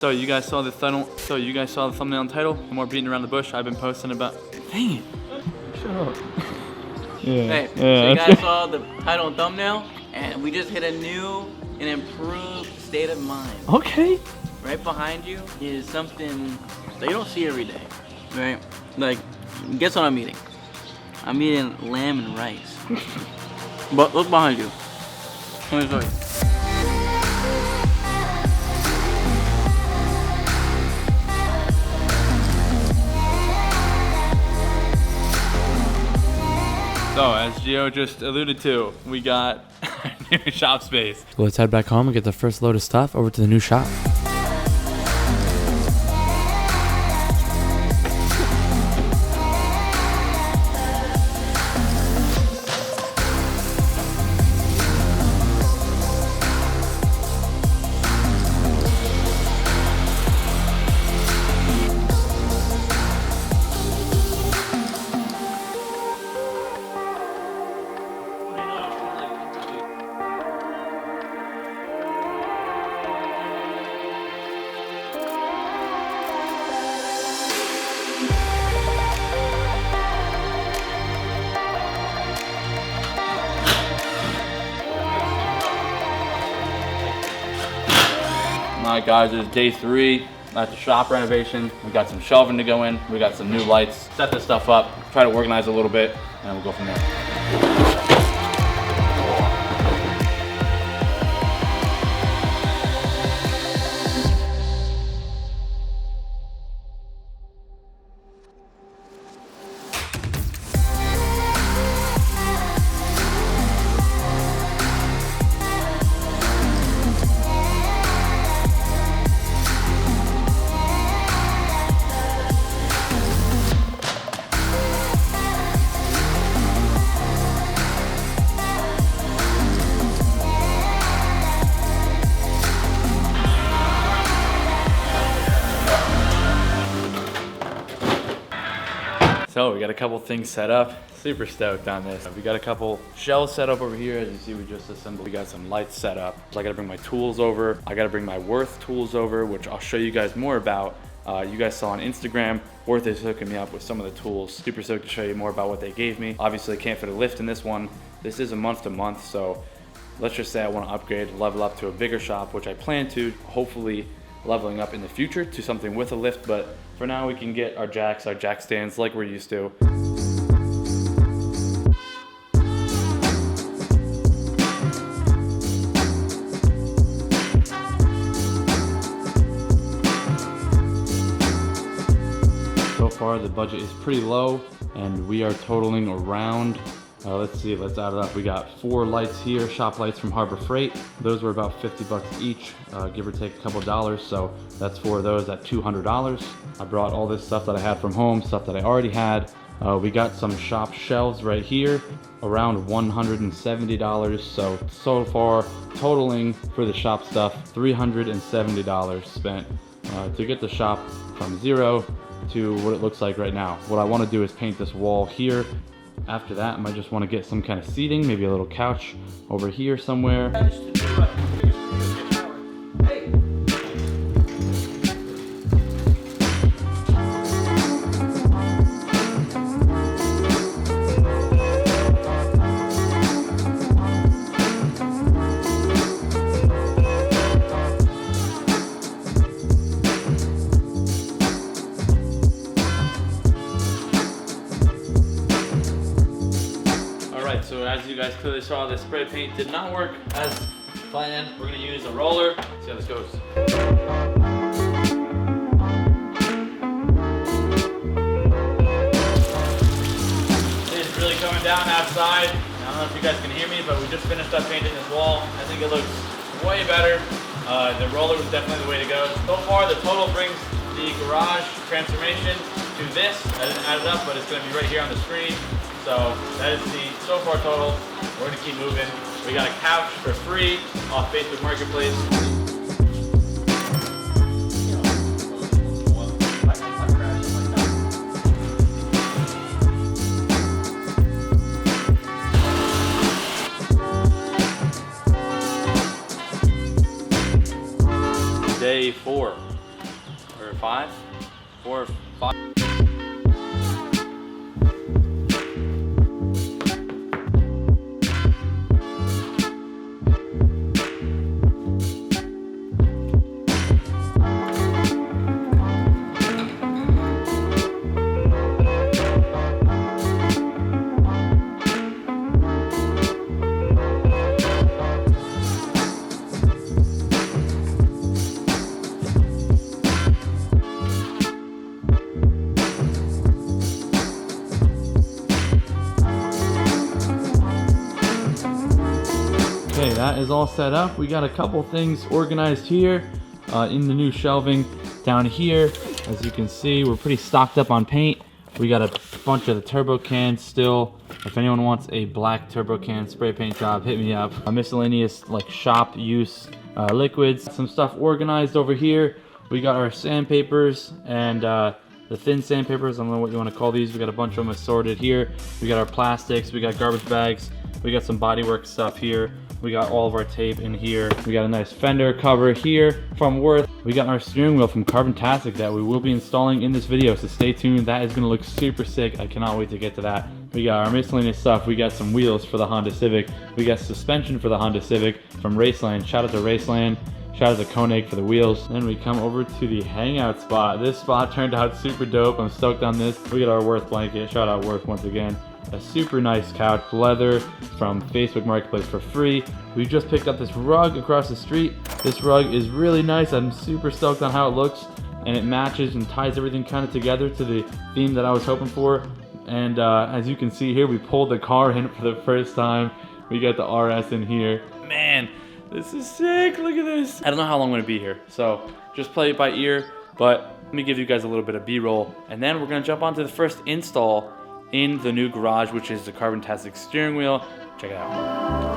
So you guys saw the thumbnail and title. No more beating around the bush. I've been posting about. Dang it! Shut up. Hey, so you guys saw the title and thumbnail, and we just hit a new and improved state of mind. Okay. Right behind you is something that you don't see every day, right? Like, guess what I'm eating? I'm eating lamb and rice. But look behind you. Let me show you. So, as Gio just alluded to, we got a new shop space. So let's head back home and get the first load of stuff over to the new shop. Alright guys, it's day 3 at the shop renovation. We got some shelving to go in, we got some new lights, set this stuff up, try to organize a little bit, and we'll go from there. So we got a couple things set up. Super stoked on this. We got a couple shelves set up over here. As you see, we just assembled. We got some lights set up. So I gotta bring my tools over. I gotta bring my Worth tools over, which I'll show you guys more about. You guys saw on Instagram, Worth is hooking me up with some of the tools. Super stoked to show you more about what they gave me. Obviously, I can't fit a lift in this one. This is a month to month, so let's just say I wanna upgrade, level up to a bigger shop, which I plan to, hopefully leveling up in the future to something with a lift, but for now we can get our jack stands like we're used to. So far the budget is pretty low and we are totaling around, let's see, let's add it up. We got 4 lights here, shop lights from Harbor Freight. Those were about 50 bucks each, give or take a couple dollars. So that's 4 of those at $200. I brought all this stuff that I had from home, stuff that I already had. We got some shop shelves right here, around $170. So far, totaling for the shop stuff, $370 spent to get the shop from 0 to what it looks like right now. What I want to do is paint this wall here. After that, I might just want to get some kind of seating, maybe a little couch over here somewhere. So as you guys clearly saw, the spray paint did not work as planned. We're gonna use a roller. See how this goes. It's really coming down outside. I don't know if you guys can hear me, but we just finished up painting this wall. I think it looks way better. The roller was definitely the way to go. So far, the total brings the garage transformation to this. I didn't add it up, but it's gonna be right here on the screen. So that is the so far total. We're gonna keep moving. We got a couch for free off Facebook Marketplace. Day 4. or 5? 4 or 5. Okay, that is all set up. We got a couple things organized here in the new shelving. Down here, as you can see, we're pretty stocked up on paint. We got a bunch of the turbo cans still. If anyone wants a black turbo can spray paint job, hit me up. A miscellaneous like shop use liquids. Some stuff organized over here. We got our sandpapers and the thin sandpapers. I don't know what you want to call these. We got a bunch of them assorted here. We got our plastics. We got garbage bags. We got some bodywork stuff here. We got all of our tape in here. We got a nice fender cover here from Worth. We got our steering wheel from Carbontastic that we will be installing in this video, so stay tuned. That is gonna look super sick. I cannot wait to get to that. We got our miscellaneous stuff. We got some wheels for the Honda Civic. We got suspension for the Honda Civic from Raceland. Shout out to Raceland. Shout out to Koenig for the wheels. Then we come over to the hangout spot. This spot turned out super dope. I'm stoked on this. We got our Worth blanket. Shout out Worth once again. A super nice couch, leather from Facebook Marketplace for free. We just picked up this rug across the street. This rug is really nice. I'm super stoked on how it looks, and it matches and ties everything kind of together to the theme that I was hoping for. And as you can see here, we pulled the car in for the first time. We got the RS in here. Man, this is sick. Look at this. I don't know how long I'm gonna be here, so just play it by ear. But let me give you guys a little bit of B-roll, and then we're gonna jump onto the first install in the new garage, which is the Carbontastic steering wheel. Check it out.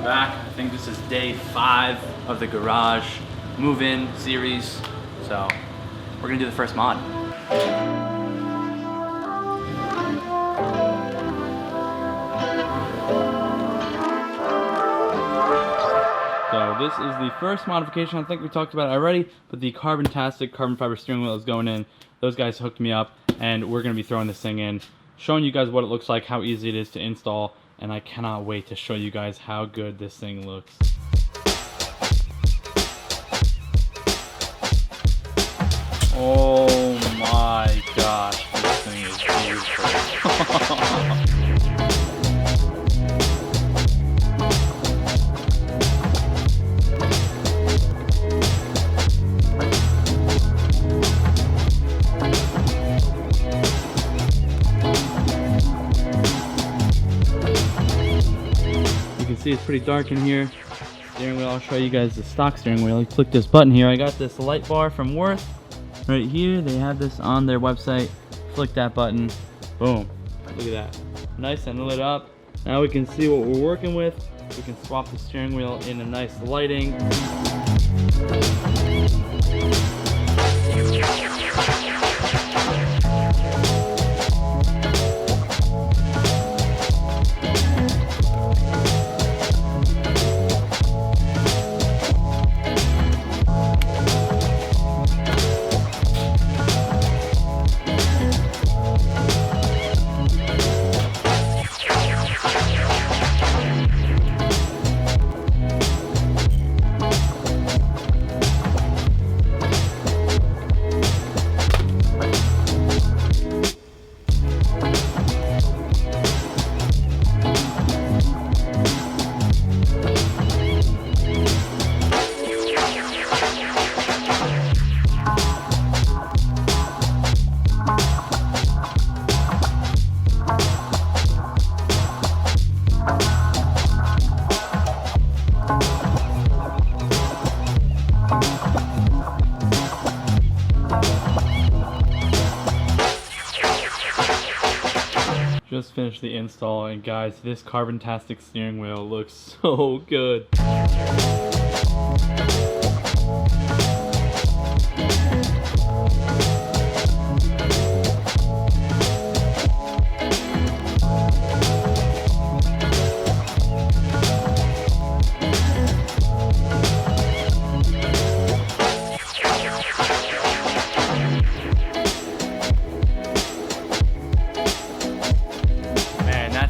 Back. I think this is day 5 of the garage move-in series, so we're gonna do the first mod. So this is the first modification. I think we talked about it already, but the Carbontastic carbon fiber steering wheel is going in. Those guys hooked me up, and we're gonna be throwing this thing in, showing you guys what it looks like, how easy it is to install, and I cannot wait to show you guys how good this thing looks. Oh my gosh, this thing is beautiful. See, it's pretty dark in here. Steering wheel, I'll show you guys the stock steering wheel. You click this button here. I got this light bar from Worth right here. They have this on their website. Flick that button, boom. Look at that, nice and lit up. Now we can see what we're working with. We can swap the steering wheel in a nice lighting. Just finished the install, and guys, this Carbontastic steering wheel looks so good.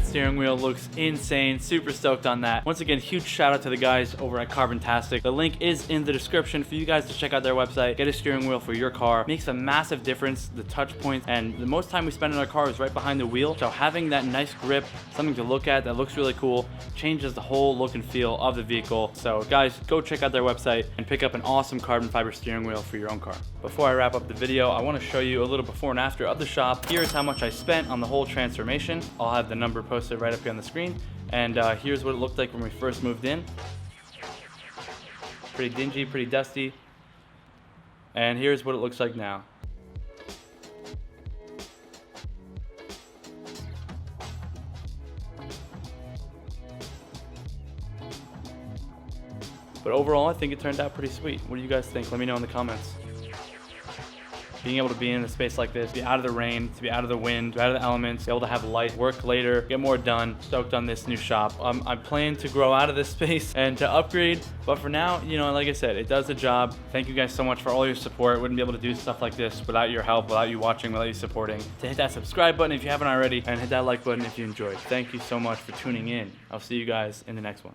Steering wheel looks insane. Super stoked on that. Once again, huge shout out to the guys over at Carbontastic. The link is in the description for you guys to check out their website. Get a steering wheel for your car. Makes a massive difference. The touch points and the most time we spend in our car is right behind the wheel. So having that nice grip, something to look at that looks really cool, changes the whole look and feel of the vehicle. So guys, go check out their website and pick up an awesome carbon fiber steering wheel for your own car. Before I wrap up the video, I want to show you a little before and after of the shop. Here's how much I spent on the whole transformation. I'll have the number posted right up here on the screen, and here's what it looked like when we first moved in. Pretty dingy, pretty dusty, and here's what it looks like now. But overall, I think it turned out pretty sweet. What do you guys think? Let me know in the comments. Being able to be in a space like this, be out of the rain, to be out of the wind, be out of the elements, be able to have light, work later, get more done. Stoked on this new shop. I'm planning to grow out of this space and to upgrade, but for now, you know, like I said, it does the job. Thank you guys so much for all your support. Wouldn't be able to do stuff like this without your help, without you watching, without you supporting. To hit that subscribe button if you haven't already, and hit that like button if you enjoyed. Thank you so much for tuning in. I'll see you guys in the next one.